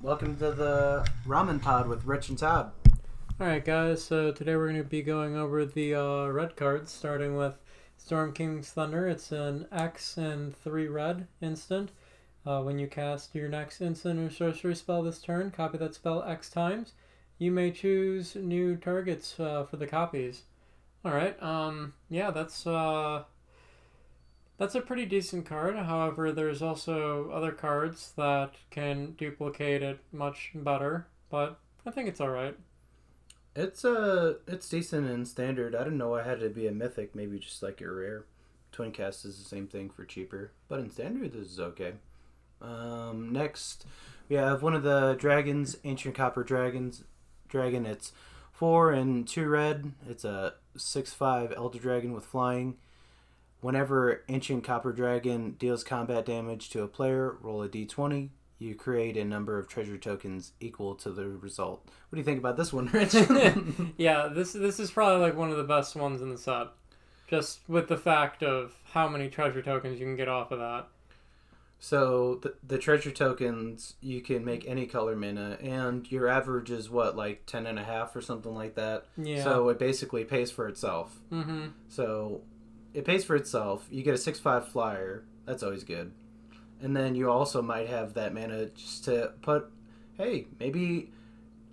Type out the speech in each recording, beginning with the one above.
Welcome to the Ramen Pod with Rich and Todd. Alright guys, so today we're going to be going over the red cards, starting with Storm King's Thunder. It's an X and 3 red instant. When you cast your next instant or sorcery spell this turn, copy that spell X times. You may choose new targets for the copies. Alright, yeah, that's a pretty decent card. However, there's also other cards that can duplicate it much better, but I think it's alright. It's decent in standard. I didn't know I had to be a mythic, maybe just like a rare. Twin cast is the same thing for cheaper, but in standard this is okay. Next we have one of the dragons, Ancient Copper Dragon. It's 4 and 2 red. It's a 6/5 Elder Dragon with flying. Whenever Ancient Copper Dragon deals combat damage to a player, roll a d20. You create a number of treasure tokens equal to the result. What do you think about this one, Rich? Yeah, this is probably like one of the best ones in the set. Just with the fact of how many treasure tokens you can get off of that. So the treasure tokens, you can make any color mana, and your average is what, like 10.5 or something like that? Yeah. So it basically pays for itself. Mm-hmm. So it pays for itself. You get a 6/5 flyer. That's always good. And then you also might have that mana just to put, hey, maybe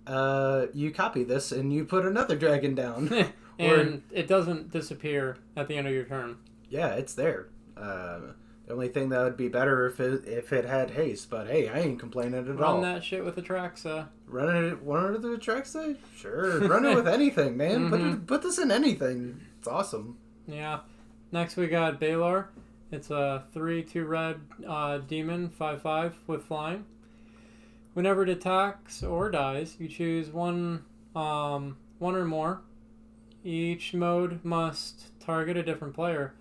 you copy this and you put another dragon down. And it doesn't disappear at the end of your turn. Yeah, it's there. The only thing that would be better if it had haste, but hey, I ain't complaining at all. Run that shit with Atraxa. Run it with Atraxa? Sure. Run it with anything, man. Mm-hmm. Put this in anything. It's awesome. Yeah. Next we got Baylor. It's a 3/2 red demon, 5/5 with flying. Whenever it attacks or dies, you choose one or more. Each mode must target a different player.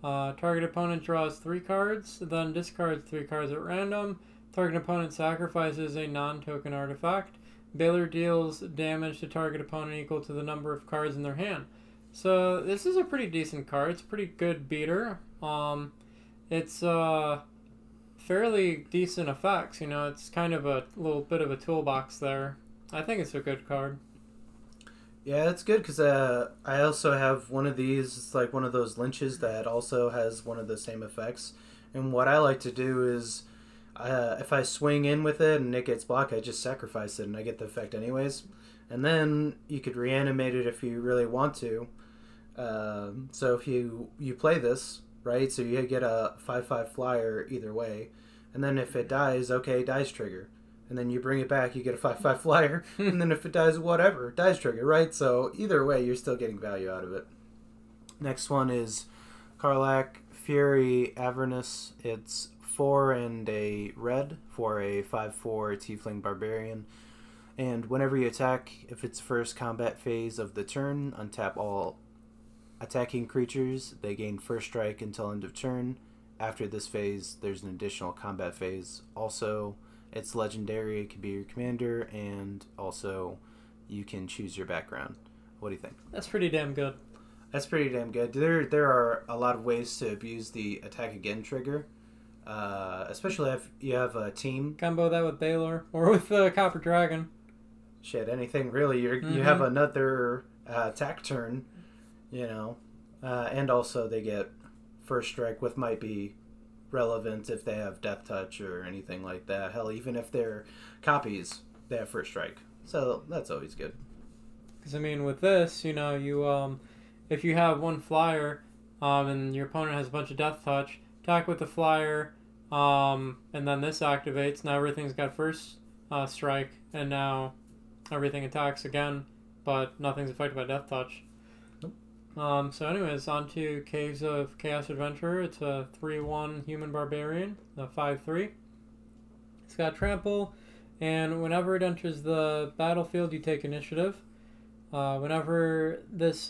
Target opponent draws 3 cards, then discards 3 cards at random. Target opponent sacrifices a non-token artifact. Baylor deals damage to target opponent equal to the number of cards in their hand. So this is a pretty decent card. It's a pretty good beater. It's fairly decent effects. You know, it's kind of a little bit of a toolbox there. I think it's a good card. Yeah, it's good because I also have one of these. It's like one of those lynches that also has one of the same effects. And what I like to do is, if I swing in with it and it gets blocked, I just sacrifice it and I get the effect anyways. And then you could reanimate it if you really want to. So if you play this, right, so you get a 5/5 flyer either way. And then if it dies, okay, dies trigger. And then you bring it back, you get a 5/5 flyer. And then if it dies, whatever, dies trigger, right? So either way, you're still getting value out of it. Next one is Karlach Fury Avernus. It's 4 and a red for a 5/4 Tiefling Barbarian. And whenever you attack, if it's first combat phase of the turn, untap all attacking creatures. They gain first strike until end of turn. After this phase, there's an additional combat phase. Also, it's legendary. It can be your commander, and also you can choose your background. What do you think? That's pretty damn good. That's pretty damn good. There are a lot of ways to abuse the attack again trigger, especially if you have a team. Combo that with Baylor or with Copper Dragon. Shit, anything really. You have another attack turn, you know, and also they get first strike, which might be relevant if they have death touch or anything like that. Hell, even if they're copies, they have first strike. So that's always good. Because I mean, with this, you know, you if you have one flyer, and your opponent has a bunch of death touch, attack with the flyer, and then this activates. Now everything's got first strike, and now everything attacks again, but nothing's affected by death touch. Nope. So anyways, on to Caves of Chaos Adventurer. It's a 3/1 human barbarian, a 5/3. It's got trample, and whenever it enters the battlefield, you take initiative. Whenever this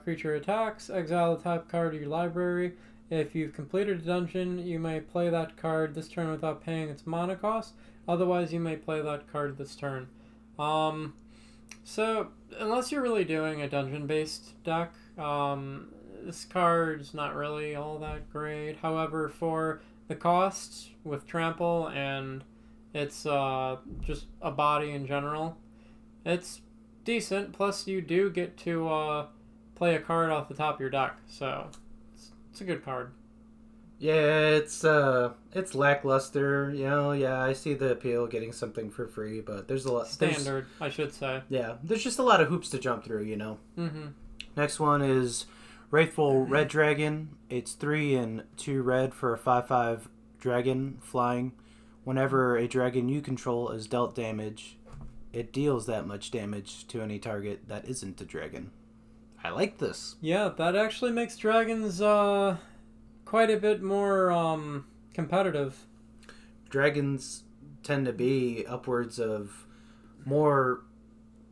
creature attacks, exile the top card of your library. If you've completed a dungeon, you may play that card this turn without paying its mana cost. Otherwise, you may play that card this turn. So, unless you're really doing a dungeon-based deck, this card's not really all that great. However, for the cost with trample and It's just a body in general. It's decent. Plus, you do get to play a card off the top of your deck, so it's a good card. Yeah, it's lackluster. Yeah, I see the appeal getting something for free, but there's a lot Standard, I should say. Yeah, there's just a lot of hoops to jump through. Mm-hmm. Next one is Wrathful Red Dragon. It's 3 and 2 red for a 5/5 dragon flying. Whenever a dragon you control is dealt damage, it deals that much damage to any target that isn't a dragon. I like this. Yeah, that actually makes dragons quite a bit more competitive. Dragons tend to be upwards of more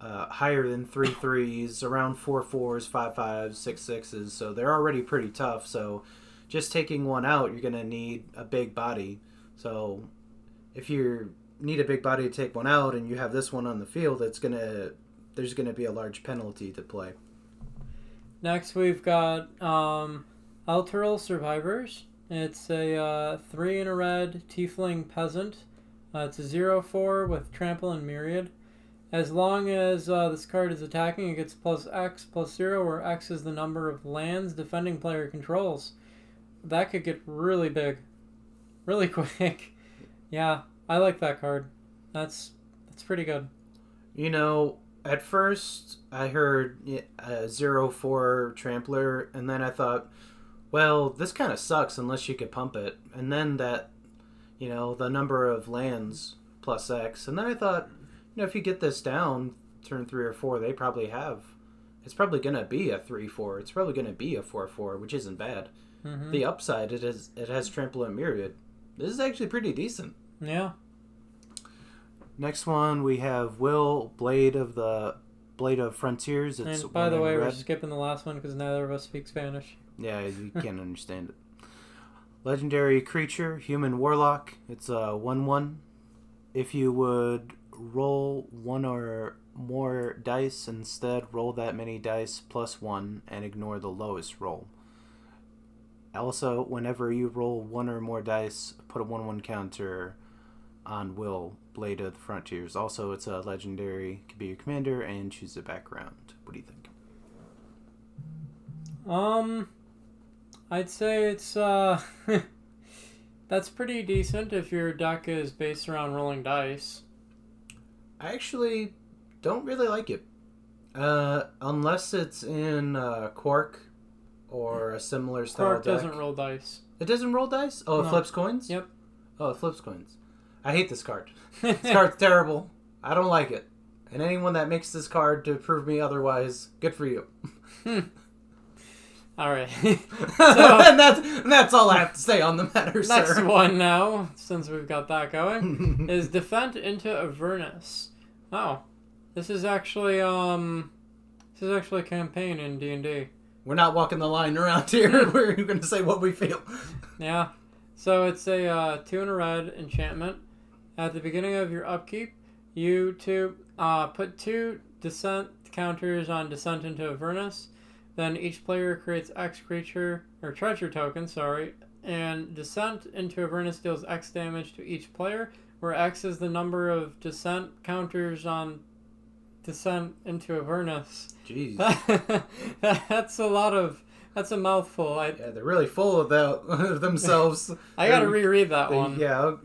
higher than 3/3s, around 4/4s, 5/5s, 6/6s, so they're already pretty tough. So just taking one out, you're going to need a big body. So if you need a big body to take one out and you have this one on the field, there's going to be a large penalty to play. Next, we've got Alteral Survivors. It's a 3 in a red Tiefling Peasant. It's a 0/4 with Trample and Myriad. As long as this card is attacking, it gets +X/+0, where X is the number of lands defending player controls. That could get really big, really quick. Yeah, I like that card. That's pretty good. At first I heard a 0/4 Trampler, and then I thought, well, this kind of sucks unless you could pump it. And then that, the number of lands +X. And then I thought, if you get this down, turn 3 or 4, they probably have. It's probably going to be a 3/4. It's probably going to be a 4/4, which isn't bad. Mm-hmm. The upside, it has Trample and Myriad. This is actually pretty decent. Yeah. Next one, we have Will, Blade of Frontiers. It's and by the way, red. we're skipping the last one because neither of us speak Spanish. Yeah, you can't understand it. Legendary creature, Human Warlock. It's a 1/1. If you would roll 1 or more dice, instead roll that many dice +1 and ignore the lowest roll. Also, whenever you roll 1 or more dice, put a 1/1 counter on Will, Blade of the Frontiers. Also, it's a legendary, could be your commander, and choose a background. What do you think? I'd say it's that's pretty decent if your deck is based around rolling dice. I actually don't really like it. Unless it's in Quark or a similar style Quark deck. doesn't roll dice. It doesn't roll dice? Oh, it No. flips coins? Yep. Oh, it flips coins. I hate this card. This card's terrible. I don't like it. And anyone that makes this card to prove me otherwise, good for you. All right. and that's all I have to say on the matter, sir. Next one now, since we've got that going, is Defend into Avernus. Oh, this is actually a campaign in D&D. We're not walking the line around here. We're going to say what we feel. Yeah. So it's a 2 in a red enchantment. At the beginning of your upkeep, you put 2 descent counters on Descent into Avernus. Then each player creates X creature or treasure token, and Descent into Avernus deals X damage to each player, where X is the number of descent counters on Descent into Avernus. Jeez. That's a mouthful. Yeah, they're really full of themselves. I gotta reread that one. Yeah,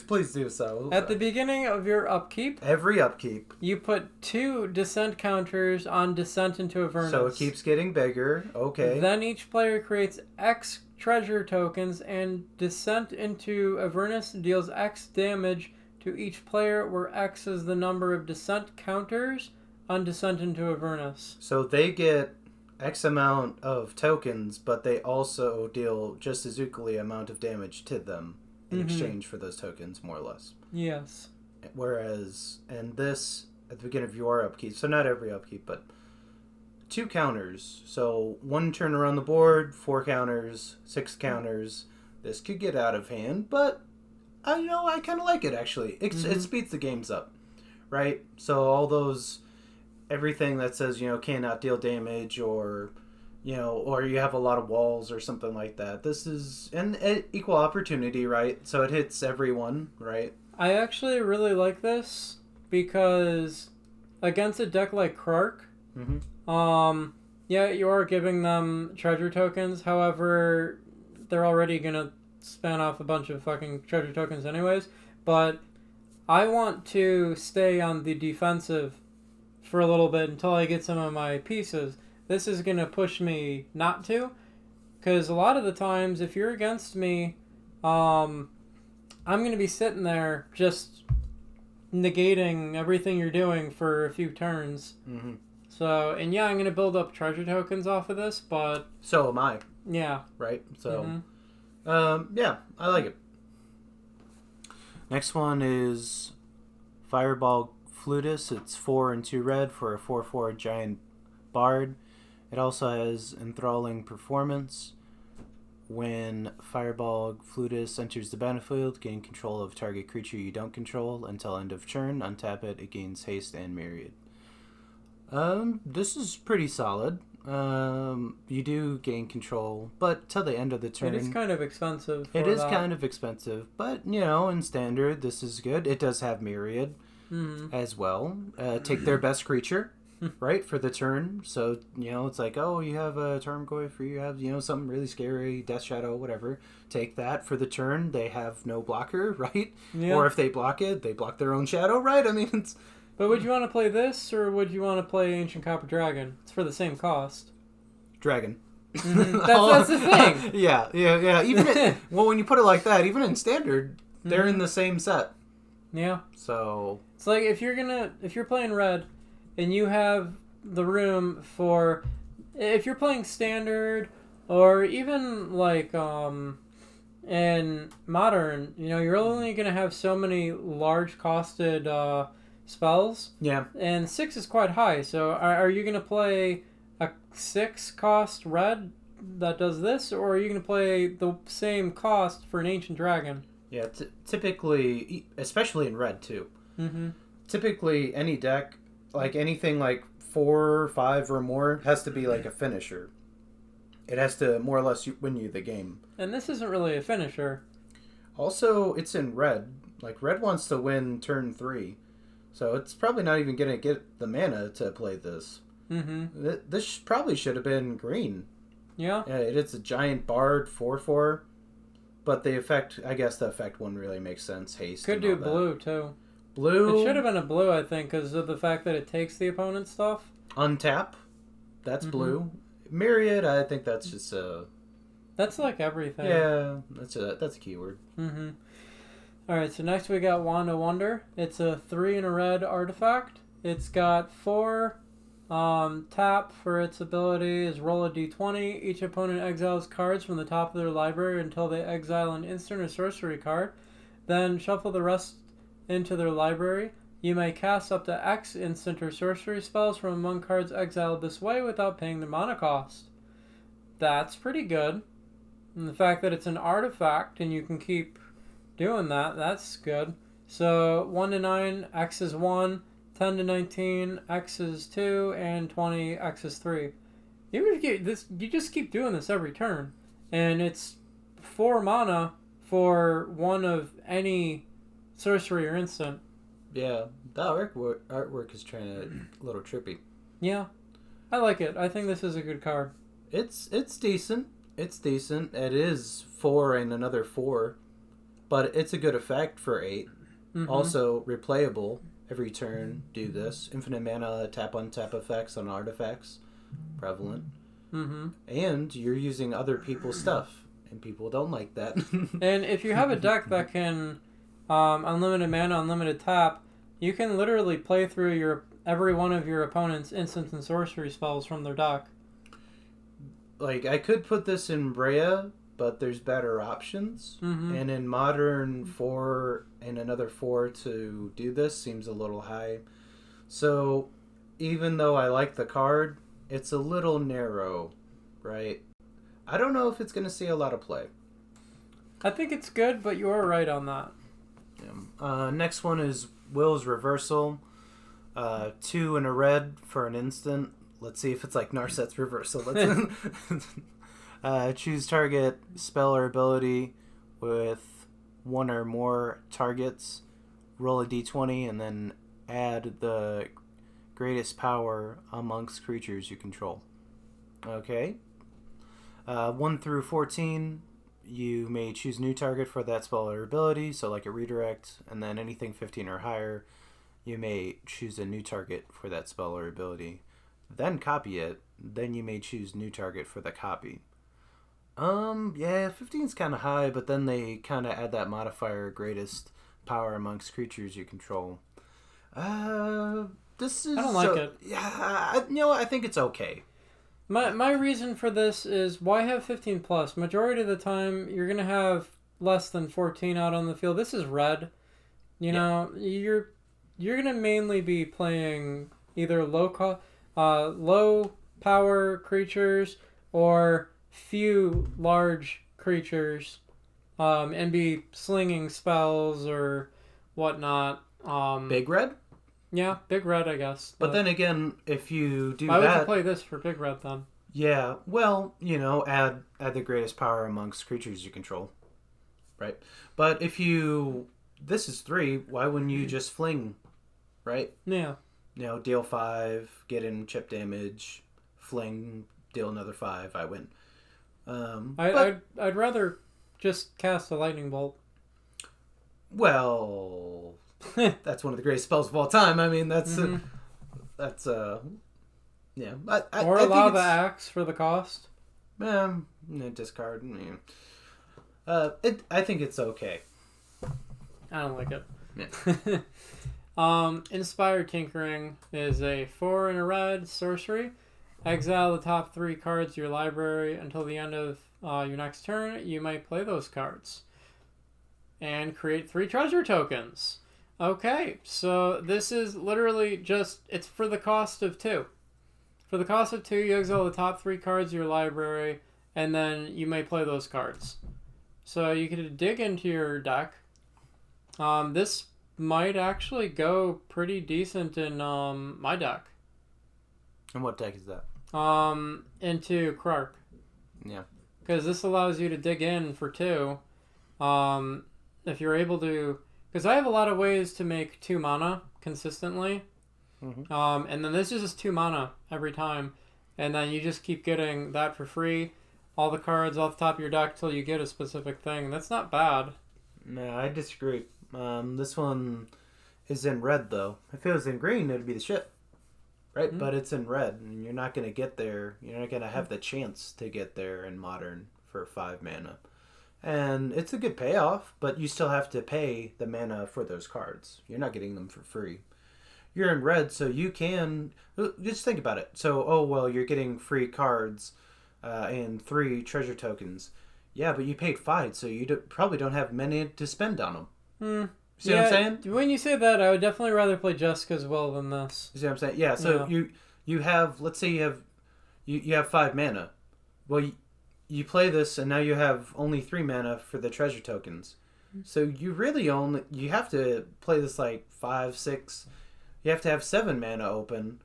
please do so. At the beginning of your upkeep, every upkeep, you put 2 descent counters on Descent into Avernus. So it keeps getting bigger. Okay. Then each player creates X treasure tokens, and Descent into Avernus deals X damage to each player, where X is the number of descent counters on Descent into Avernus. So they get X amount of tokens, but they also deal just as equally amount of damage to them in exchange for those tokens, more or less. Yes. Whereas, and this, at the beginning of your upkeep, so not every upkeep, but 2 counters. So 1 turn around the board, 4 counters, 6 counters. This could get out of hand, but I kind of like it, actually. It speeds the games up, right? So all those... everything that says, cannot deal damage, or you have a lot of walls or something like that. This is an equal opportunity, right? So it hits everyone, right? I actually really like this because against a deck like Krark, yeah, you are giving them treasure tokens. However, they're already gonna span off a bunch of fucking treasure tokens anyways. But I want to stay on the defensive for a little bit until I get some of my pieces. This is gonna push me not to, because a lot of the times, if you're against me, I'm gonna be sitting there just negating everything you're doing for a few turns. So, and yeah, I'm gonna build up treasure tokens off of this, but so am I. Yeah. Right. So, yeah, I like it. Next one is Fireball Flutus. It's 4 and 2 red for a 4/4 giant bard. It also has enthralling performance. When Fireball Flutus enters the battlefield, gain control of target creature you don't control until end of turn. Untap it, it gains haste and myriad. This is pretty solid. You do gain control, but till the end of the turn. It is kind of expensive. It is kind of expensive, but you know, in standard, this is good. It does have myriad as well. Take their best creature. Right, for the turn. So, you know, it's like, oh, you have a Tarmogoyf, or you have, you know, something really scary, Death Shadow, whatever. Take that for the turn. They have no blocker, right? Yeah. Or if they block it, they block their own shadow, right? I mean, it's... But would you want to play this, or would you want to play Ancient Copper Dragon? It's for the same cost. Dragon. That's the thing. Yeah. Even well, when you put it like that, even in standard, they're in the same set. Yeah. So... It's like, if you're playing red... And you have the room for, if you're playing standard, or even like in modern, you know, you're only going to have so many large costed spells. Yeah. And 6 is quite high. So are you going to play a 6 cost red that does this, or are you going to play the same cost for an Ancient Dragon? Yeah, typically, especially in red too. Typically, any deck... Like anything like 4, 5, or more has to be like a finisher. It has to more or less win you the game. And this isn't really a finisher. Also, it's in red. Like, red wants to win turn 3. So it's probably not even going to get the mana to play this. This probably should have been green. Yeah. It's a giant bard 4/4. But the effect, I guess the effect wouldn't really make sense. Haste. Could do blue, too. Blue. It should have been a blue, I think, because of the fact that it takes the opponent's stuff. Untap. That's blue. Myriad, I think that's just a... That's like everything. Yeah, that's a keyword. Alright, so next we got Wand of Wonder. It's a 3 and a red artifact. It's got 4 tap for its ability is roll a d20. Each opponent exiles cards from the top of their library until they exile an instant or sorcery card. Then shuffle the rest into their library. You may cast up to X instant or sorcery spells from among cards exiled this way without paying the mana cost. That's pretty good. And the fact that it's an artifact and you can keep doing that, that's good. So 1 to 9, X is 1, 10 to 19, X is 2, and 20, X is 3. Even if you just keep doing this every turn. And it's 4 mana for one of any sorcery or instant. Yeah, the artwork is trying to a little trippy. Yeah, I like it. I think this is a good card. It's decent. It's decent. It is 4 and another 4, but it's a good effect for 8. Also replayable every turn. Do this infinite mana tap untap effects on artifacts, prevalent. And you're using other people's stuff, and people don't like that. And if you have a deck that can unlimited mana, unlimited tap, you can literally play through every one of your opponent's instant and sorcery spells from their deck. Like, I could put this in Brea, but there's better options. And in Modern, 4 and another 4 to do this seems a little high. So, even though I like the card, it's a little narrow, right? I don't know if it's going to see a lot of play. I think it's good, but you are right on that. Next one is Will's Reversal. 2 and a red for an instant. Let's see if it's like Narset's Reversal. Choose target spell or ability with 1 or more targets. roll a d20 and then add the greatest power amongst creatures you control. Okay. 1 through 14, you may choose new target for that spell or ability, so like a redirect, and then anything 15 or higher, you may choose a new target for that spell or ability. Then copy it, then you may choose new target for the copy. Yeah, 15's kind of high, but then they kind of add that modifier, greatest power amongst creatures you control. This is... I don't like it. Yeah, I think it's okay. My reason for this is, why have 15 plus? Majority of the time, you're going to have less than 14 out on the field. This is red. You know, you're going to mainly be playing either low power creatures or few large creatures, and be slinging spells or whatnot. Big red? Yeah, big red, I guess. But then again, if you do why that... Why would you play this for big red, then? Yeah, well, add the greatest power amongst creatures you control. Right? But if you... This is 3, why wouldn't you just fling? Right? Yeah. Deal 5, get in chip damage, fling, deal another 5, I win. I'd rather just cast a lightning bolt. Well... that's one of the greatest spells of all time. I mean, that's yeah. Or a lava axe for the cost. Discard. I think it's okay. I don't like it. Yeah. Inspired Tinkering is a 4 and a red sorcery. Exile the top 3 cards of your library until the end of your next turn. You may play those cards and create 3 treasure tokens. Okay, so this is literally just, it's for the cost of 2. For the cost of 2, you exile the top 3 cards of your library, and then you may play those cards. So you could dig into your deck. This might actually go pretty decent in my deck. And what deck is that? Into Krark. Yeah. Because this allows you to dig in for 2. If you're able to... Because I have a lot of ways to make 2 mana consistently. Mm-hmm. And then this is just 2 mana every time. And then you just keep getting that for free. All the cards off the top of your deck till you get a specific thing. That's not bad. No, I disagree. This one is in red, though. If it was in green, it'd be the shit. Right? Mm-hmm. But it's in red, and you're not going to get there. You're not going to have the chance to get there in modern for 5 mana. And it's a good payoff, but you still have to pay the mana for those cards. You're not getting them for free. You're in red, so you can... Just think about it. So, you're getting free cards and 3 treasure tokens. Yeah, but you paid 5, so you probably don't have many to spend on them. See what I'm saying? When you say that, I would definitely rather play Jessica's Will than this. You see what I'm saying? Yeah, so you have... Let's say you have 5 mana. Well, you play this, and now you have only 3 mana for the treasure tokens. So you really you have to play this like 5, 6. You have to have 7 mana open,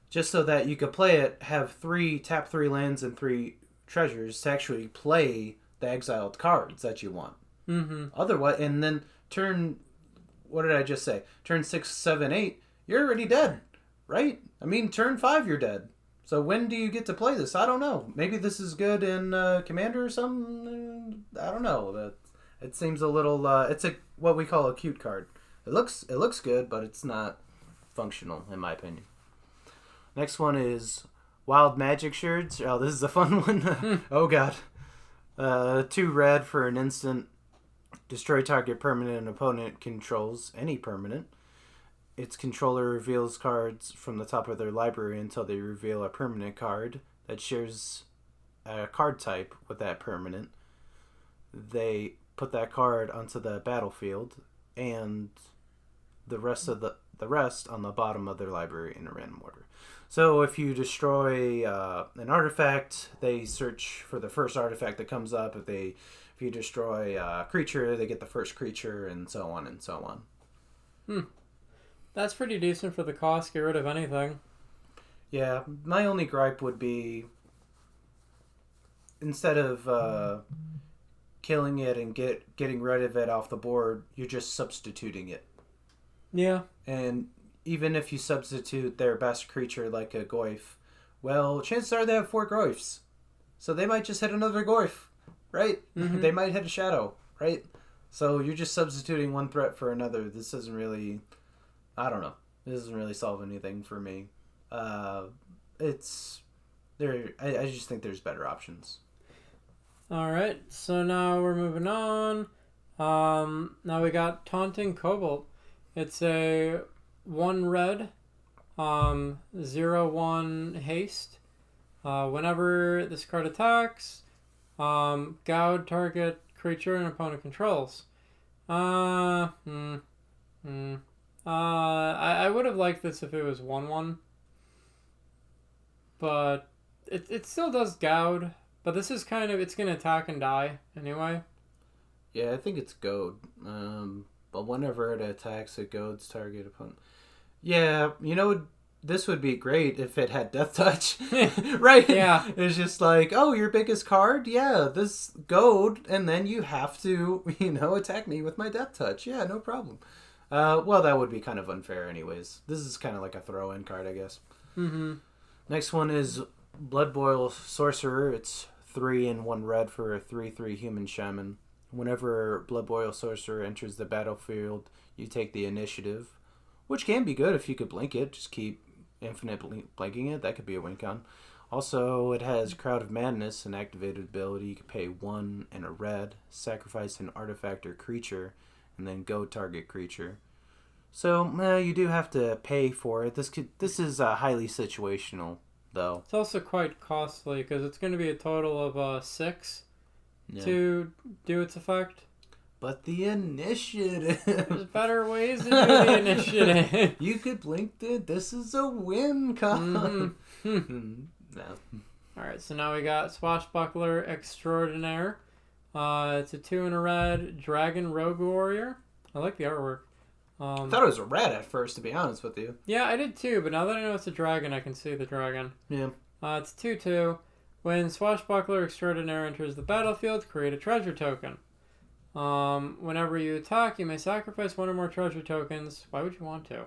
just so that you could play it. Have 3 lands and 3 treasures to actually play the exiled cards that you want. Mm-hmm. Otherwise, and then turn. What did I just say? Turn 6, 7, 8. You're already dead, right? I mean, turn 5, you're dead. So when do you get to play this? I don't know. Maybe this is good in Commander or something. I don't know. It seems a little. It's what we call a cute card. It looks good, but it's not functional in my opinion. Next one is Wild Magic Shards. Oh, this is a fun one. Oh god. 2 red for an instant. Destroy target permanent an opponent controls. Any permanent. Its controller reveals cards from the top of their library until they reveal a permanent card that shares a card type with that permanent. They put that card onto the battlefield and the rest on the bottom of their library in a random order. So if you destroy an artifact, they search for the first artifact that comes up. If you destroy a creature, they get the first creature, and so on and so on. That's pretty decent for the cost. Get rid of anything. Yeah, my only gripe would be instead of killing it and getting rid of it off the board, you're just substituting it. Yeah. And even if you substitute their best creature like a Goyf, well, chances are they have 4 Goyfs. So they might just hit another Goyf, right? Mm-hmm. They might hit a Shadow, right? So you're just substituting one threat for another. This doesn't really, I don't know. This doesn't really solve anything for me. It's there. I just think there's better options. All right. So now we're moving on. Now we got Taunting Cobalt. It's a 1 red, 0/1 haste. Whenever this card attacks, gouge target creature an opponent controls. I would have liked this if it was 1/1, but it still does gouge. But this is kind of, it's gonna attack and die anyway. Yeah, I think it's goad. But whenever it attacks, it goads target opponent. Yeah, this would be great if it had Death Touch, right? Yeah. It's just like, oh, your biggest card? Yeah, this goad, and then you have to, attack me with my Death Touch. Yeah, no problem. Well, that would be kind of unfair anyways. This is kind of like a throw-in card, I guess. Mm-hmm. Next one is Blood Boil Sorcerer. It's 3 and 1 red for a 3/3 human shaman. Whenever Blood Boil Sorcerer enters the battlefield, you take the initiative, which can be good if you could blink it. Just keep infinite blinking it. That could be a win con. Also, it has Crowd of Madness, an activated ability. You can pay 1 and a red, sacrifice an artifact or creature, and then go target creature. So, you do have to pay for it. This is highly situational, though. It's also quite costly because it's going to be a total of 6 to do its effect. But the initiative. There's better ways to do the initiative. You could blink it. This is a win con. Mm-hmm. No. Alright, so now we got Swashbuckler Extraordinaire. It's a 2 and a red Dragon Rogue Warrior. I like the artwork. I thought it was a red at first, to be honest with you. Yeah, I did too, but now that I know it's a dragon, I can see the dragon. Yeah. It's 2/2. When Swashbuckler Extraordinaire enters the battlefield, create a treasure token. Whenever you attack, you may sacrifice 1 or more treasure tokens. Why would you want to?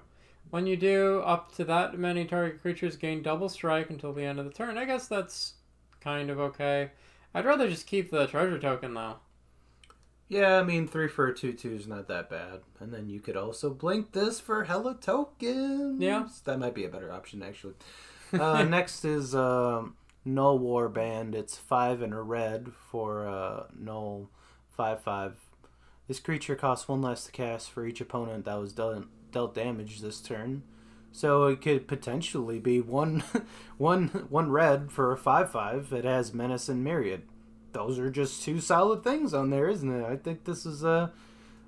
When you do, up to that many target creatures gain double strike until the end of the turn. I guess that's kind of okay. I'd rather just keep the treasure token, though. Yeah, I mean, 3 for a 2/2 is not that bad. And then you could also blink this for hella tokens. Yeah. That might be a better option, actually. Next is Null Warband. It's 5 and a red for Null 5/5. This creature costs 1 less to cast for each opponent that was dealt damage this turn. So it could potentially be one red for a 5/5. It has Menace and Myriad. Those are just 2 solid things on there, isn't it? I think this is a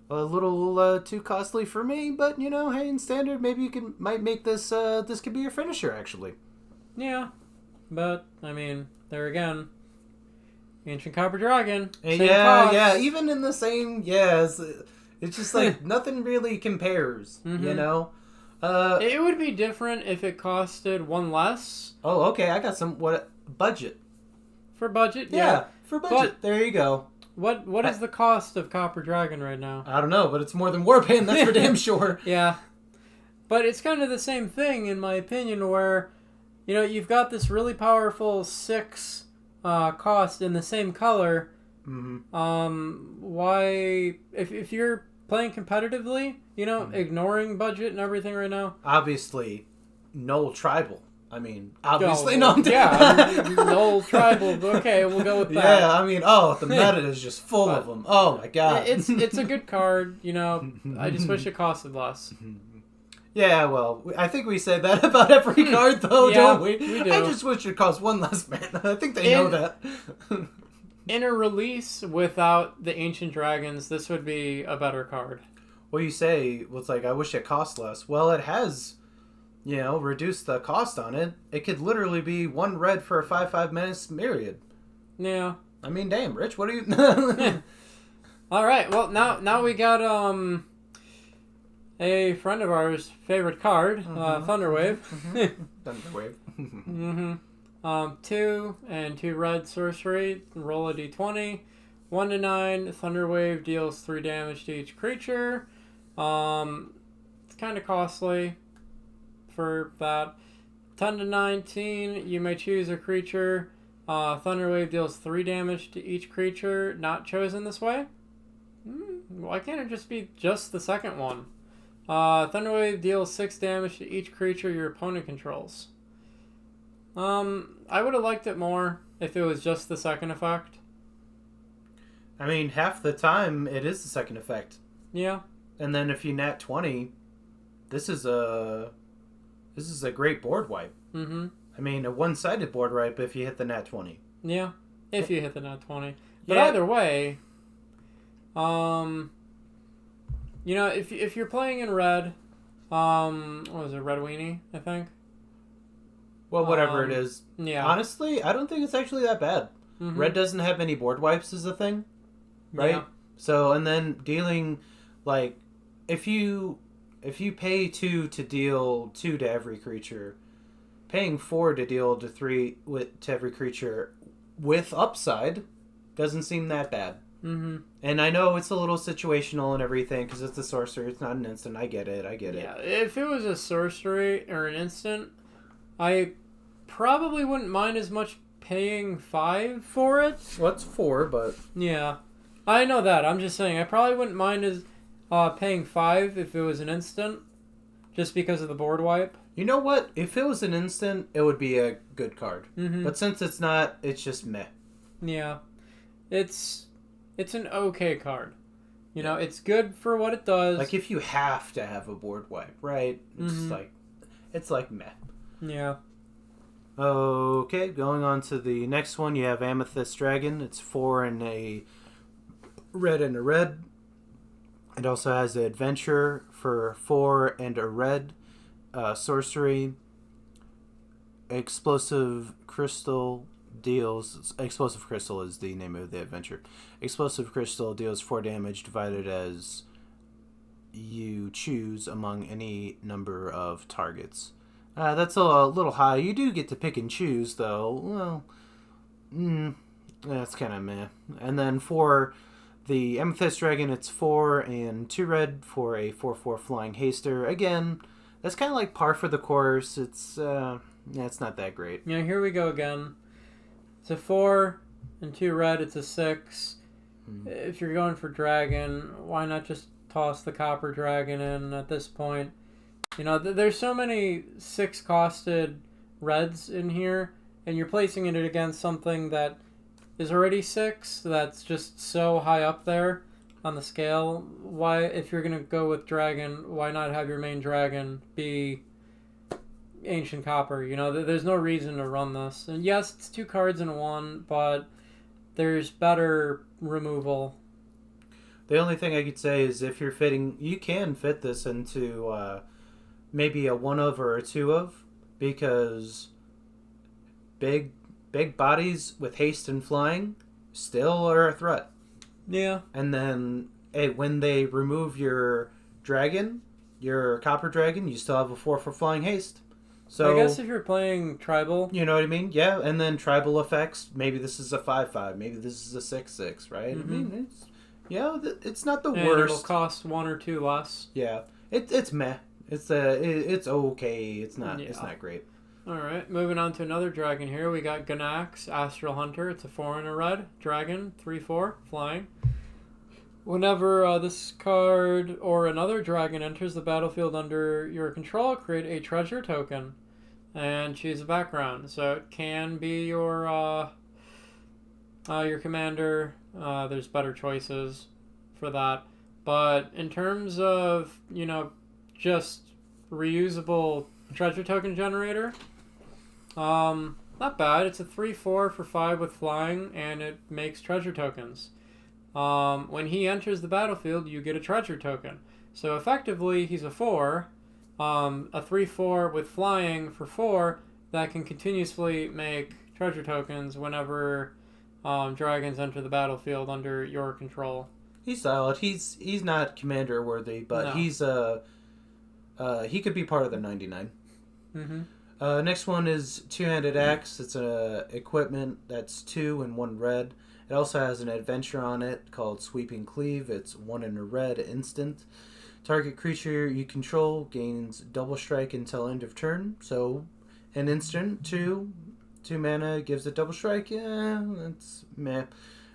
little too costly for me, but hey, in standard, maybe you might make this this could be your finisher actually. Yeah, but I mean, there again, Ancient Copper Dragon. Yeah, even in the same, it's just like nothing really compares, It would be different if it costed 1 less. Oh, okay, I got some budget. For budget, yeah. For budget, but there you go. What is the cost of Copper Dragon right now? I don't know, but it's more than Warband, that's for damn sure. Yeah. But it's kind of the same thing, in my opinion, where, you've got this really powerful 6 cost in the same color. Mm-hmm. Why, if you're playing competitively, ignoring budget and everything right now? Obviously, no tribal. I mean, obviously, no. Yeah, Null Tribal. Okay, we'll go with that. Yeah, I mean, the meta is just full of them. Oh my god. It's a good card, I just wish it costed less. Yeah, well, I think we say that about every card, though, don't we? We do. I just wish it cost 1 less mana. I think they know that. In a release without the Ancient Dragons, this would be a better card. Well, you say, it's like, I wish it cost less. Well, it has... reduce the cost on it. It could literally be 1 red for a 5/5 Menace Myriad. Yeah. I mean, damn, Rich, what are you... All right, well, now we got a friend of ours' favorite card, Thunderwave. Thunderwave. 2 and 2 red sorcery, roll a d20. 1 to 9, Thunderwave deals 3 damage to each creature. kind of costly for that. 10 to 19, you may choose a creature. Thunderwave deals 3 damage to each creature not chosen this way. Why can't it just be just the second one? Thunderwave deals 6 damage to each creature your opponent controls. I would have liked it more if it was just the second effect. I mean, half the time it is the second effect. Yeah. And then if you nat 20, this is a great board wipe. Mm-hmm. I mean, a one-sided board wipe if you hit the nat 20. Yeah, if you hit the nat 20. But Yeah. either way, if you're playing in red, what was it, Red Weenie, I think? Well, whatever it is. Yeah. Honestly, I don't think it's actually that bad. Mm-hmm. Red doesn't have any board wipes is a thing, right? Yeah. So, and then dealing, like, if you pay 2 to deal 2 to every creature, paying 4 to deal to 3 to every creature with upside doesn't seem that bad. Mm-hmm. And I know it's a little situational and everything because it's a sorcery. It's not an instant. I get it. Yeah, if it was a sorcery or an instant, I probably wouldn't mind as much paying 5 for it. Well, it's 4, but... Yeah. I know that. I'm just saying, I probably wouldn't mind as paying 5 if it was an instant, just because of the board wipe. You know what? If it was an instant, it would be a good card. Mm-hmm. But since it's not, it's just meh. Yeah. It's an okay card. You know, it's good for what it does. Like, if you have to have a board wipe, right? It's Mm-hmm. it's like meh. Yeah. Okay, going on to the next one, you have Amethyst Dragon. It's 4 and a red and a red. It also has the Adventure for 4 and a red. Sorcery. Explosive Crystal deals... Explosive Crystal is the name of the adventure. Explosive Crystal deals 4 damage divided as you choose among any number of targets. That's a little high. You do get to pick and choose, though. Well, that's kind of meh. And then for the Amethyst Dragon, it's 4 and 2 red for a 4/4 Flying Haster. Again, that's kind of like par for the course. It's not that great. Yeah, here we go again. It's a 4 and 2 red. It's a 6. If you're going for dragon, why not just toss the copper dragon in at this point? You know, there's so many 6-costed reds in here, and you're placing it against something that is already 6, that's just so high up there on the scale. Why, if you're going to go with dragon, why not have your main dragon be Ancient Copper? You know, there's no reason to run this. And yes, it's 2 cards in one, but there's better removal. The only thing I could say is if you're fitting, you can fit this into maybe a 1 of or a 2 of, because big bodies with haste and flying still are a threat. Yeah. And then when they remove your dragon, your copper dragon, you still have a 4 for flying haste. So I guess if you're playing tribal, you know what I mean? Yeah, and then tribal effects. Maybe this is a 5/5. Maybe this is a 6/6. Right? Mm-hmm. I mean, it's not the and worst. it'll cost 1 or 2 less. Yeah, it's meh. It's okay. It's not great. All right, moving on to another dragon here. We got Ganax, Astral Hunter. It's a 4 and a red dragon, 3/4 flying. Whenever this card or another dragon enters the battlefield under your control, create a treasure token and choose a background. So it can be your commander. There's better choices for that. But in terms of, just reusable treasure token generator, not bad. It's a 3/4 for 5 with flying, and it makes treasure tokens. When he enters the battlefield, you get a treasure token. So effectively, he's a 4, a 3/4 with flying for 4 that can continuously make treasure tokens whenever dragons enter the battlefield under your control. He's solid. He's not commander worthy, but No. he could be part of the 99. Mm-hmm. Next one is Two-Handed Axe. It's a equipment that's 2 and 1 red. It also has an adventure on it called Sweeping Cleave. It's 1 and a red instant. Target creature you control gains double strike until end of turn. So, an instant, 2 mana gives it double strike. Yeah, that's meh.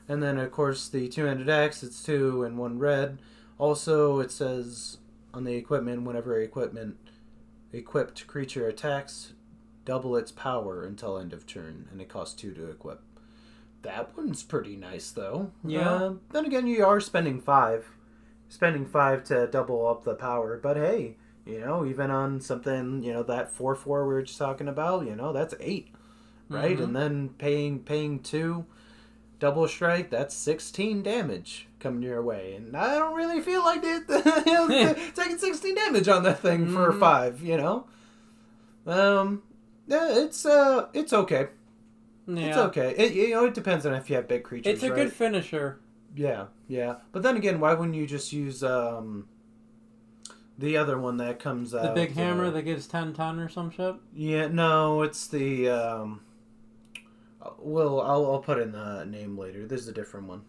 And then, of course, the two-handed axe, it's 2 and 1 red. Also, it says on the equipment, whenever equipped creature attacks, double its power until end of turn, and it costs 2 to equip. That one's pretty nice, though. Yeah. Then again, you are spending 5. Spending 5 to double up the power, but hey, even on something, that 4/4 we were just talking about, that's 8, right? Mm-hmm. And then paying 2 double strike, that's 16 damage coming your way, and I don't really feel like taking 16 damage on that thing for 5, Yeah, it's okay. Yeah. It's okay. It depends on if you have big creatures. It's a good finisher. Yeah. But then again, why wouldn't you just use the other one that comes out? The big hammer that gives 10/10 or some shit? Yeah, no, it's the I'll put in the name later. There's a different one.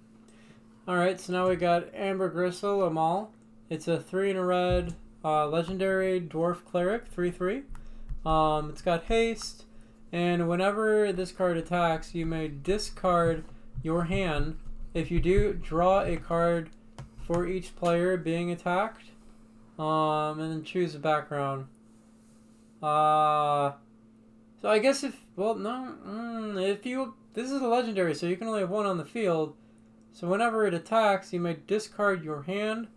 Alright, so now we got Amber Gristle Amal. It's a 3 and a red legendary dwarf cleric, 3/3. It's got haste, and whenever this card attacks, you may discard your hand. If you do, draw a card for each player being attacked, and then choose a background. So I guess this is a legendary, so you can only have 1 on the field. So whenever it attacks, you may discard your hand.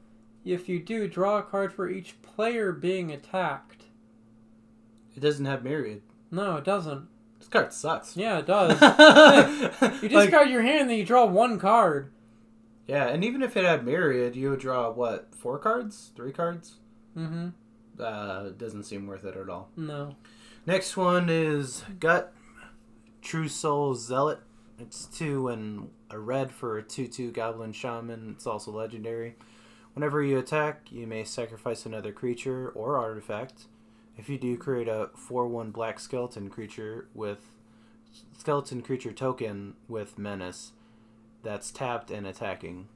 If you do, draw a card for each player being attacked. It doesn't have Myriad. No, it doesn't. This card sucks. Yeah, it does. You discard your hand, then you draw 1 card. Yeah, and even if it had Myriad, you would draw, 4 cards? 3 cards? Mm-hmm. It doesn't seem worth it at all. No. Next one is Gut, True Soul Zealot. It's 2 and a red for a 2/2 Goblin Shaman. It's also legendary. Whenever you attack, you may sacrifice another creature or artifact. If you do, create a 4/1 black skeleton creature token with menace that's tapped and attacking.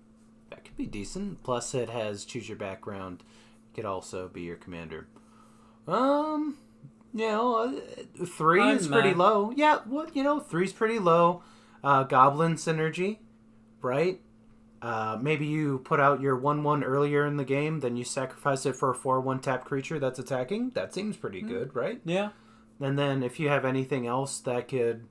That could be decent. Plus, it has choose your background. It could also be your commander. 3 is pretty low. Yeah, 3's pretty low. Goblin synergy, right? Maybe you put out your 1/1 earlier in the game, then you sacrifice it for a 4/1 tap creature that's attacking. That seems pretty good, right? Yeah. And then if you have anything else that could,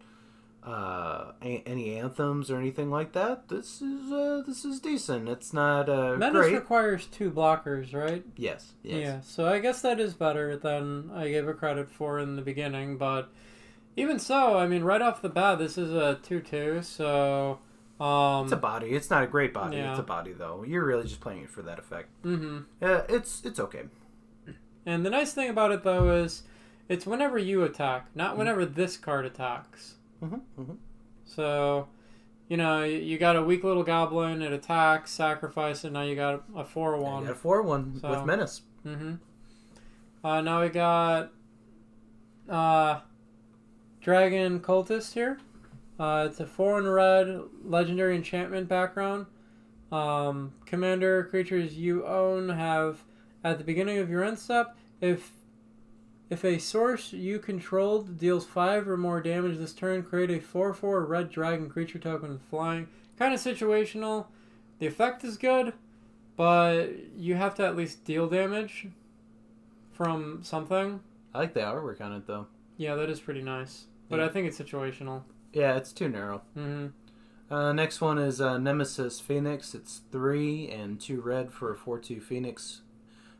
any anthems or anything like that, this is decent. It's not Menace great. requires 2 blockers, right? Yes. Yeah, so I guess that is better than I gave it credit for in the beginning, but even so, I mean, right off the bat, this is a 2/2, so... it's a body. It's not a great body. Yeah. It's a body, though. You're really just playing it for that effect. Mm-hmm. It's okay. And the nice thing about it, though, is it's whenever you attack, not whenever this card attacks. Mm-hmm. So, you got a weak little goblin, it attacks, sacrifice it, now you got a 4/1. You got a 4/1 with menace. Mm-hmm. Now we got Dragon Cultist here. It's a 4 and red legendary enchantment background. Commander creatures you own have at the beginning of your end step, if a source you controlled deals 5 or more damage this turn, create a 4/4 red dragon creature token with flying. Kind of situational. The effect is good, but you have to at least deal damage from something. I like the artwork on it, though. Yeah, that is pretty nice. But Yeah. I think it's situational. Yeah, it's too narrow. Mm-hmm. Next one is Nemesis Phoenix. It's 3 and 2 red for a 4/2 Phoenix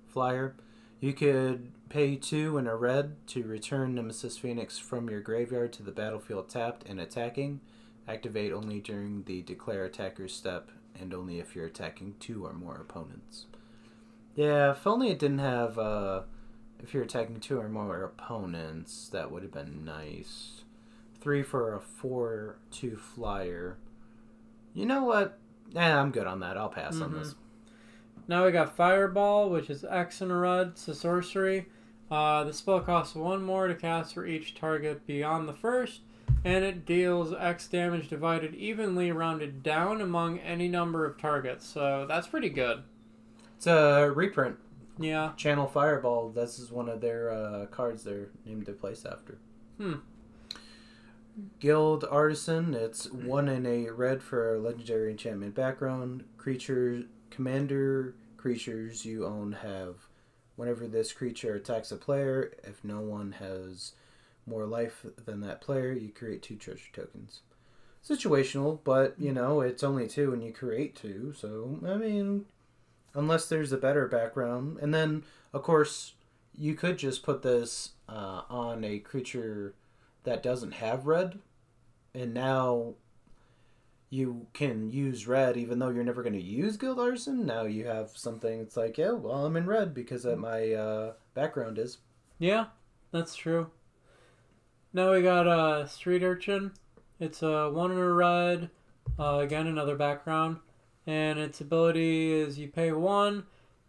flyer. You could pay 2 and a red to return Nemesis Phoenix from your graveyard to the battlefield tapped and attacking. Activate only during the declare attacker's step and only if you're attacking 2 or more opponents. Yeah, if only it didn't have, if you're attacking 2 or more opponents, that would have been nice. 3 for a 4/2 flyer. You know what? I'm good on that. I'll pass on this. Now we got Fireball, which is X and a red. It's a sorcery. The spell costs 1 more to cast for each target beyond the first, and it deals X damage divided evenly rounded down among any number of targets. So that's pretty good. It's a reprint Yeah. Channel Fireball, this is one of their cards they're named their place after. Guild Artisan, it's 1 and a red for a legendary enchantment background. Commander creatures you own have, whenever this creature attacks a player, if no one has more life than that player, you create 2 treasure tokens. Situational, but, it's only 2 and you create 2, so, I mean, unless there's a better background. And then, of course, you could just put this on a creature that doesn't have red, and now you can use red even though you're never going to use Guild Artisan. Now you have something. It's like, yeah, well, I'm in red because my background is. Yeah, that's true. Now we got Street Urchin. It's a 1 and a red. Again, another background. And its ability is you pay 1,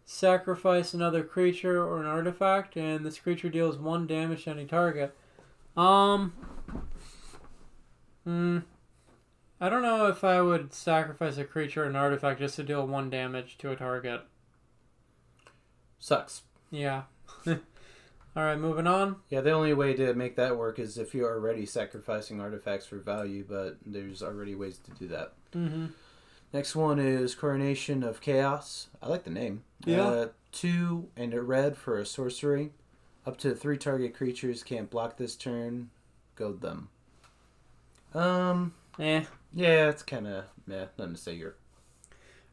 sacrifice another creature or an artifact, and this creature deals 1 damage to any target. I don't know if I would sacrifice a creature or an artifact just to deal 1 damage to a target. Sucks. Yeah. Alright, moving on. Yeah, the only way to make that work is if you're already sacrificing artifacts for value, but there's already ways to do that. Mm-hmm. Next one is Coronation of Chaos. I like the name. Yeah. 2 and a red for a sorcery. Up to 3 target creatures can't block this turn. Goad them. Yeah, it's kind of nothing to say here.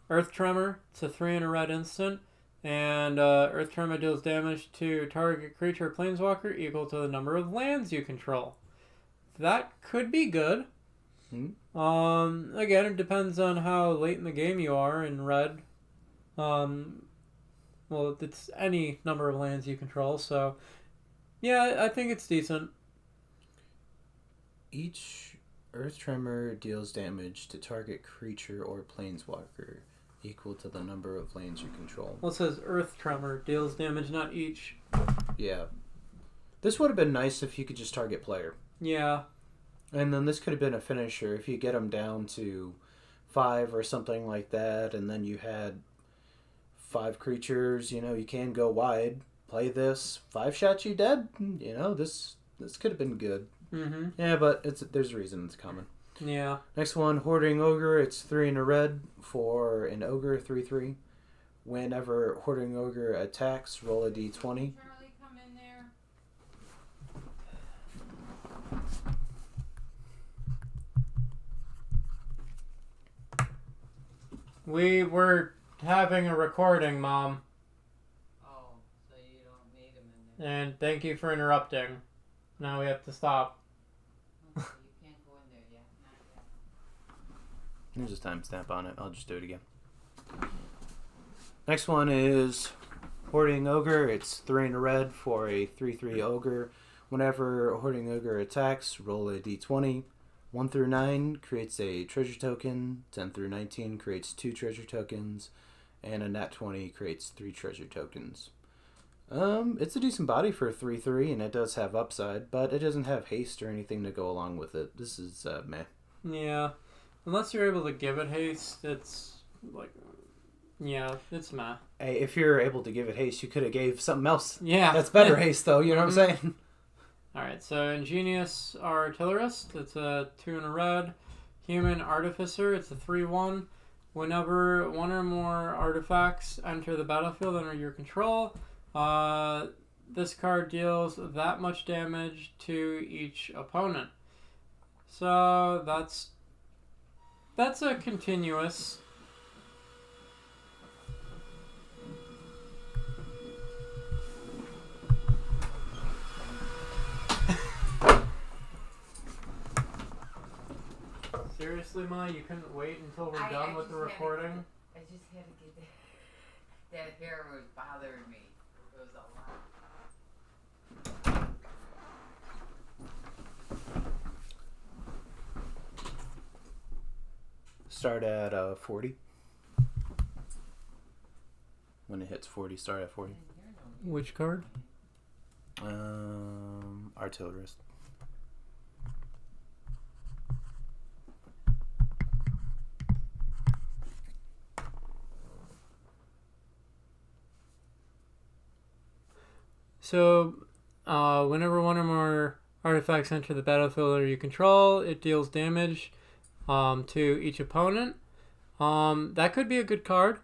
Earth Tremor. It's a 3 and a red instant. And Earth Tremor deals damage to target creature or planeswalker equal to the number of lands you control. That could be good. Again, it depends on how late in the game you are in red. Well, it's any number of lands you control, so yeah, I think it's decent. Each Earth Tremor deals damage to target creature or planeswalker equal to the number of lands you control. Well, it says Earth Tremor deals damage, not each. Yeah. This would have been nice if you could just target player. Yeah. And then this could have been a finisher if you get them down to 5 or something like that, and then you had 5 creatures, you can go wide, play this, 5 shots you dead, this could have been good. Mm-hmm. Yeah, but there's a reason it's coming. Yeah. Next one, Hoarding Ogre, it's 3 and a red for an Ogre, 3/3. Whenever Hoarding Ogre attacks, roll a d20. Charlie, come in there. We were having a recording, Mom. Oh, so you don't need him in there. And thank you for interrupting. Now we have to stop. Okay, you can't go in there yet. Not yet. There's a timestamp on it. I'll just do it again. Next one is Hoarding Ogre. It's 3 and a red for a 3/3 Ogre. Whenever Hoarding Ogre attacks, roll a d20. 1 through 9 creates a treasure token. 10 through 19 creates 2 treasure tokens. And a nat 20 creates 3 treasure tokens. It's a decent body for a 3/3, and it does have upside, but it doesn't have haste or anything to go along with it. This is meh. Yeah. Unless you're able to give it haste, it's like... Yeah, it's meh. Hey, if you're able to give it haste, you could have gave something else. Yeah. That's better haste, though. You know what I'm saying? Alright, so Ingenious Artillerist. It's a 2 and a red. Human Artificer. It's a 3/1. Whenever 1 or more artifacts enter the battlefield under your control, this card deals that much damage to each opponent. So that's a continuous. Seriously, Ma, you couldn't wait until we're done with the recording? I just had to get that hair was bothering me. It was a lot. Start at 40. When it hits 40, start at 40. Which card? Artillerist. So, whenever one or more artifacts enter the battlefield under you control, it deals damage to each opponent. That could be a good card.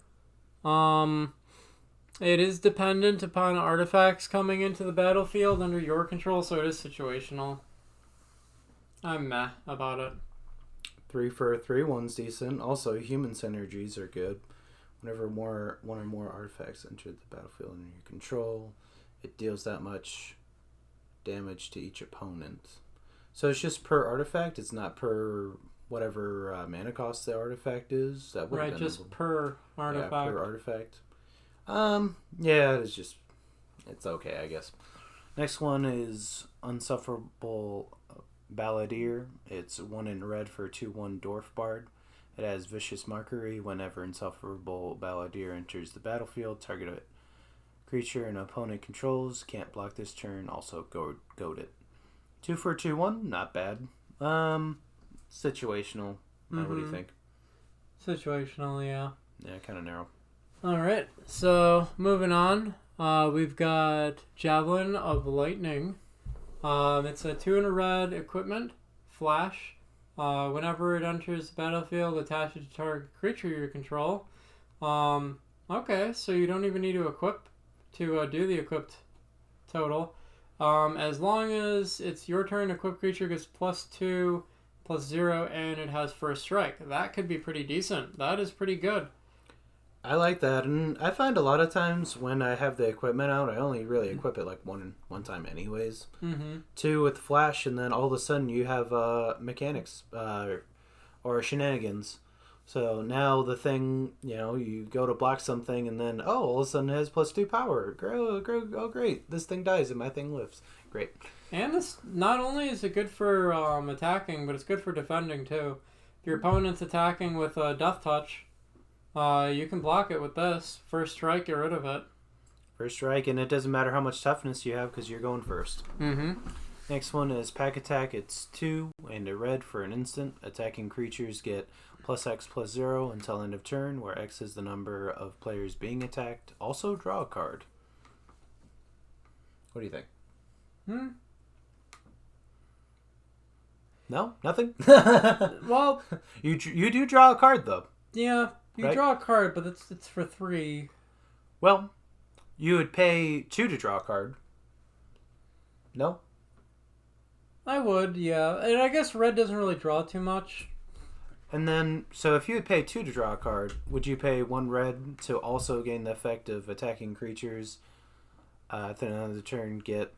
It is dependent upon artifacts coming into the battlefield under your control, so it is situational. I'm meh about it. 3 for a 3/1's decent. Also, human synergies are good. Whenever one or more artifacts enter the battlefield under your control, it deals that much damage to each opponent. So it's just per artifact. It's not per whatever mana cost the artifact is. That would Right, just per artifact. Yeah, per artifact. Yeah, it's okay, I guess. Next one is Unsufferable Balladeer. It's 1 in red for 2/1 Dwarf Bard. It has Vicious Mockery. Whenever Insufferable Balladeer enters the battlefield, target creature an opponent controls can't block this turn. Also goad it. 2 for 2/1, not bad. Situational. What do you think? Situational, yeah. Yeah, kind of narrow. Alright, so moving on. We've got Javelin of Lightning. It's a 2 in a red equipment, flash. Whenever it enters the battlefield, attach it to target creature you control. Okay, so you don't even need to equip to do the equipped total. As long as it's your turn, equipped creature gets +2, +0, and it has first strike. That could be pretty decent. That is pretty good. I like that, and I find a lot of times when I have the equipment out, I only really equip it like one time anyways. Mm-hmm. 2 with flash, and then all of a sudden you have mechanics or shenanigans. So now the thing, you go to block something, and then all of a sudden it has +2 power. Oh, great! This thing dies and my thing lives. Great. And this not only is it good for attacking, but it's good for defending too. If your opponent's attacking with a Death Touch, you can block it with this. First strike, get rid of it. First strike, and it doesn't matter how much toughness you have because you're going first. Mm-hmm. Next one is Pack Attack. It's 2 and a red for an instant. Attacking creatures get +X/+0 until end of turn, where X is the number of players being attacked. Also draw a card. What do you think? No? Nothing? Well, you do draw a card, though. yeah, you right? draw a card, but it's for 3. Well, you would pay 2 to draw a card. No? I would, yeah. And I guess red doesn't really draw too much. And then, so if you would pay 2 to draw a card, would you pay 1 red to also gain the effect of attacking creatures at the end of the turn get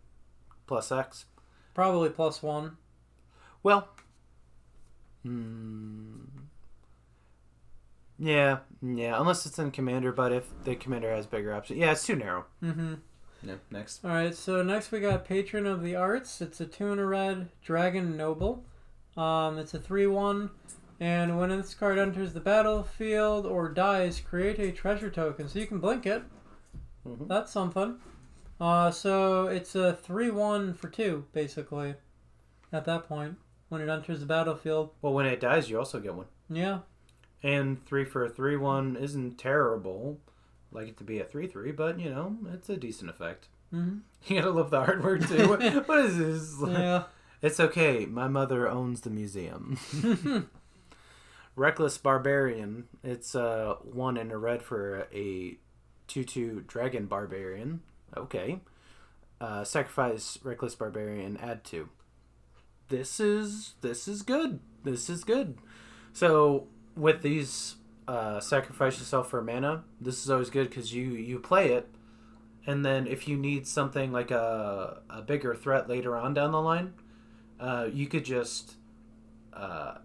+X? Probably +1. Well, yeah, unless it's in Commander, but if the Commander has bigger options. Yeah, it's too narrow. Mm-hmm. No, next. Alright, so next we got Patron of the Arts. It's a 2 in a red Dragon Noble. It's a 3/1, and when this card enters the battlefield or dies, create a treasure token. So you can blink it. Mm-hmm. That's something. So it's a 3/1 for 2, basically, at that point, when it enters the battlefield. Well, when it dies, you also get 1. Yeah. And 3 for a 3/1 isn't terrible. Like it to be a 3/3, but it's a decent effect. Mm-hmm. You gotta love the artwork too. What is this? Yeah. It's okay. My mother owns the museum. Reckless Barbarian. It's 1 in a red for a 2/2 Dragon Barbarian. Okay. Sacrifice Reckless Barbarian. Add 2. This is good. This is good. So with these. Sacrifice yourself for mana. This is always good because you play it, and then if you need something like a bigger threat later on down the line, you could just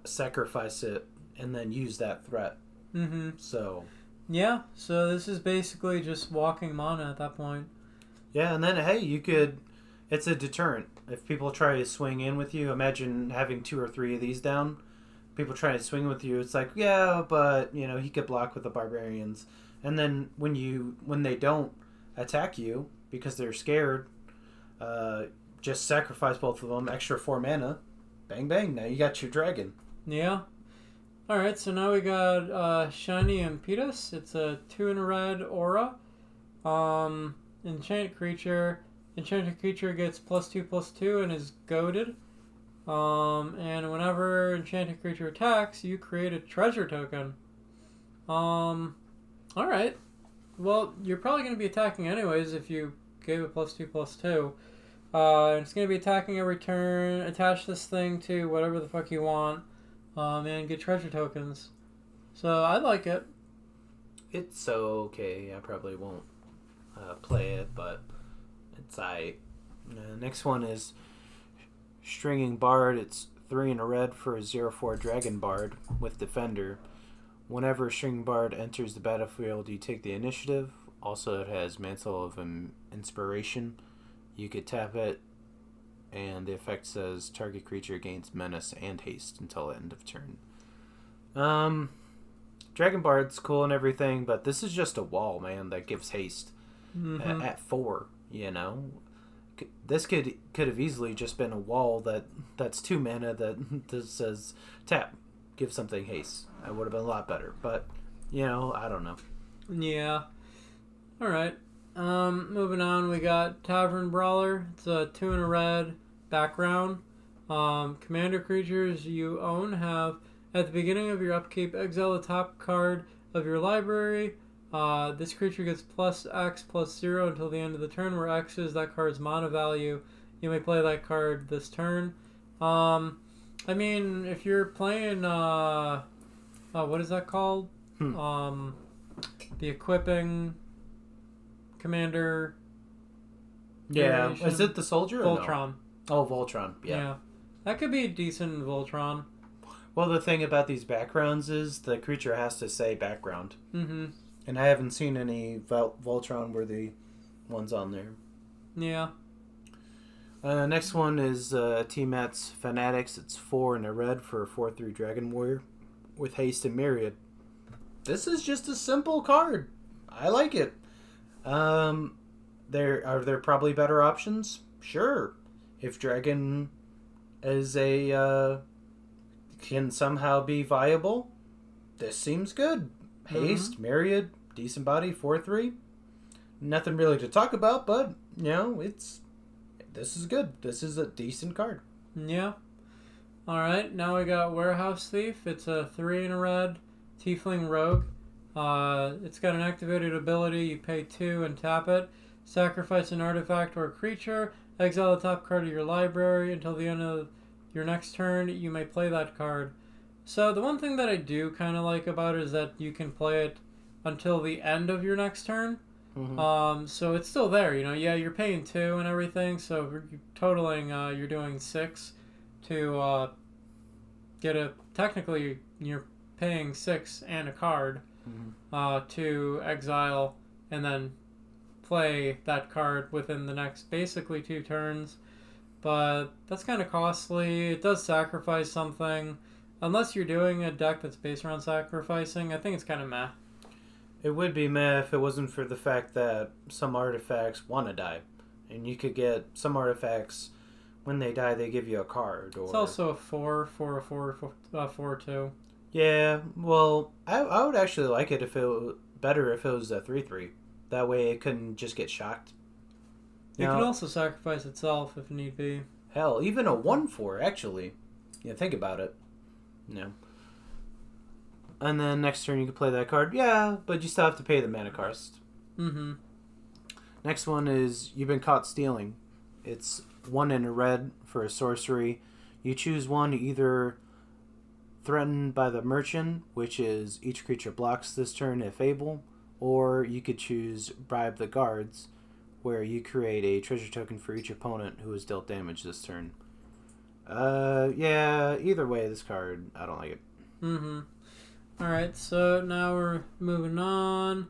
sacrifice it and then use that threat. Mm-hmm. So yeah, so this is basically just walking mana at that point. yeah, and then hey, you could. It's a deterrent. If people try to swing in with you, imagine having 2 or 3 of these down. People try to swing with you, it's like, yeah, but he could block with the barbarians, and then when they don't attack you because they're scared, just sacrifice both of them, extra 4 mana, bang bang, now you got your dragon. Yeah. Alright, so now we got Shiny Impetus. It's a 2 in a red aura. Enchant creature. enchanted creature gets +2/+2 and is goaded. And whenever enchanted creature attacks, you create a treasure token. Alright. Well, you're probably going to be attacking anyways if you gave it +2/+2. It's going to be attacking every turn. Attach this thing to whatever the fuck you want. And get treasure tokens. So, I like it. It's okay. I probably won't play it, but it's aight. Next one is Stringing Bard. It's 3 and a red for a 0/4 Dragon Bard with Defender. Whenever Stringing Bard enters the battlefield, you take the initiative. Also, it has Mantle of Inspiration. You could tap it, and the effect says target creature gains Menace and Haste until the end of turn. Dragon Bard's cool and everything, but this is just a wall, man, that gives Haste at 4, you know? This could have easily just been a wall that's 2 mana that says tap, give something haste. That would have been a lot better, but I don't know. Yeah. Alright. Moving on, we got Tavern Brawler. It's a 2 and a red background. Commander creatures you own have, at the beginning of your upkeep, exile the top card of your library. This creature gets +X/+0 until the end of the turn, where X is that card's mana value. You may play that card this turn. I mean, if you're playing, what is that called? The equipping commander. Yeah, variation. is it the soldier? Voltron. No? Oh, Voltron. Yeah. That could be a decent Voltron. Well, the thing about these backgrounds is the creature has to say background. Mm-hmm. And I haven't seen any Voltron-worthy ones on there. Yeah. Next one is T-Mat's Fanatics. It's 4 and a red for a 4/3 Dragon Warrior with Haste and Myriad. This is just a simple card. I like it. There probably better options? Sure. If Dragon is can somehow be viable, this seems good. Haste, Myriad, decent body, 4/3. Nothing really to talk about, but this is good. This is a decent card. Yeah. Alright, now we got Warehouse Thief. It's a 3 and a red Tiefling Rogue. It's got an activated ability. You pay 2 and tap it. Sacrifice an artifact or creature. Exile the top card of your library. Until the end of your next turn, you may play that card. So the one thing that I do kind of like about it is that you can play it until the end of your next turn. Mm-hmm. So it's still there, Yeah, you're paying 2 and everything, so you're totaling, you're doing 6 to get a... Technically, you're paying 6 and a card to exile and then play that card within the next basically 2 turns. But that's kind of costly. It does sacrifice something. Unless you're doing a deck that's based around sacrificing, I think it's kind of meh. It would be meh if it wasn't for the fact that some artifacts want to die. And you could get some artifacts, when they die, they give you a card. Or... It's also a 4 for a 4/2. Yeah, well, I would actually like it better if it was a 3/3. That way it couldn't just get shocked. It can also sacrifice itself if need be. Hell, even a 1/4, actually. Yeah, think about it. And then next turn you can play that card. Yeah, but you still have to pay the mana cost. Mm-hmm. Next one is You've Been Caught Stealing. It's 1 and a red for a sorcery. You choose one, either Threatened by the Merchant, which is each creature blocks this turn if able, or you could choose Bribe the Guards, where you create a treasure token for each opponent who has dealt damage this turn. Yeah, either way, this card, I don't like it. Mm-hmm. Alright, so now we're moving on.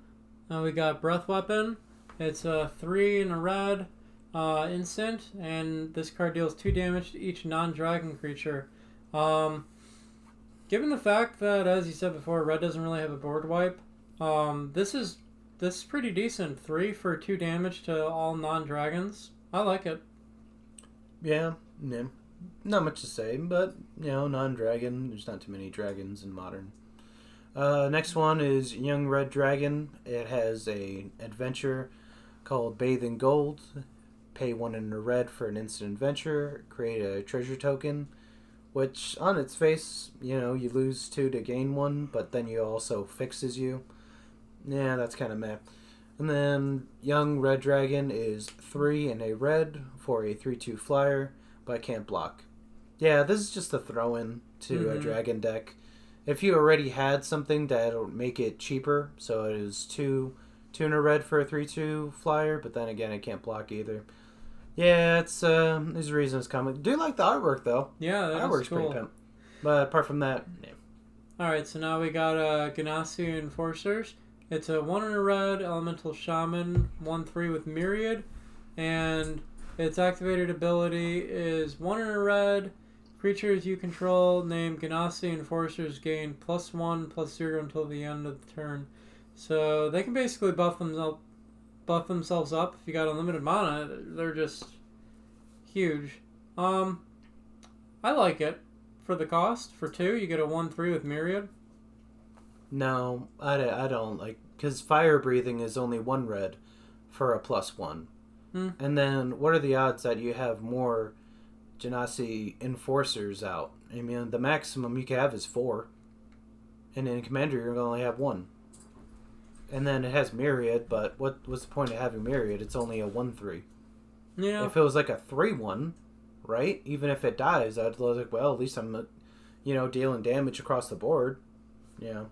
Now we got Breath Weapon. It's a 3 and a red instant, and this card deals 2 damage to each non-dragon creature. Given the fact that, as you said before, red doesn't really have a board wipe, this is pretty decent. 3 for 2 damage to all non-dragons. I like it. Yeah. Not much to say, but, non-dragon. There's not too many dragons in Modern. Next one is Young Red Dragon. It has a adventure called Bathe in Gold. pay 1 in a red for an instant adventure, create a treasure token, which on its face, you know, you lose 2 to gain 1, but then you also fixes you. Yeah, that's kind of meh. And then Young Red Dragon is 3 in a red for a 3/2 flyer, but can't block. Yeah, this is just a throw-in to a dragon deck. If you already had something that'll make it cheaper, so it is 2 in a red for a 3/2 flyer, but then again, it can't block either. Yeah, it's there's reasons coming. Do like the artwork though. Yeah, that Artwork's is cool. pretty pimp. But apart from that, yeah. Alright, so now we got Ganassi Enforcers. It's a 1 in a red elemental shaman, 1/3 with Myriad, and its activated ability is 1 in a red. Creatures you control named Ganassi Enforcers gain +1/+0 until the end of the turn. So they can basically buff themselves up. If you got unlimited mana, they're just huge. I like it. For the cost, for 2, you get a 1/3 with Myriad. No, I don't like, because fire breathing is only 1 red for a +1. And then what are the odds that you have more Genasi Enforcers out? I mean, the maximum you can have is 4. And in Commander, you're going to only have 1. And then it has Myriad, but what's the point of having Myriad? It's only a 1/3. Yeah. If it was like a 3/1, right? Even if it dies, I'd be like, well, at least I'm, dealing damage across the board. Yeah.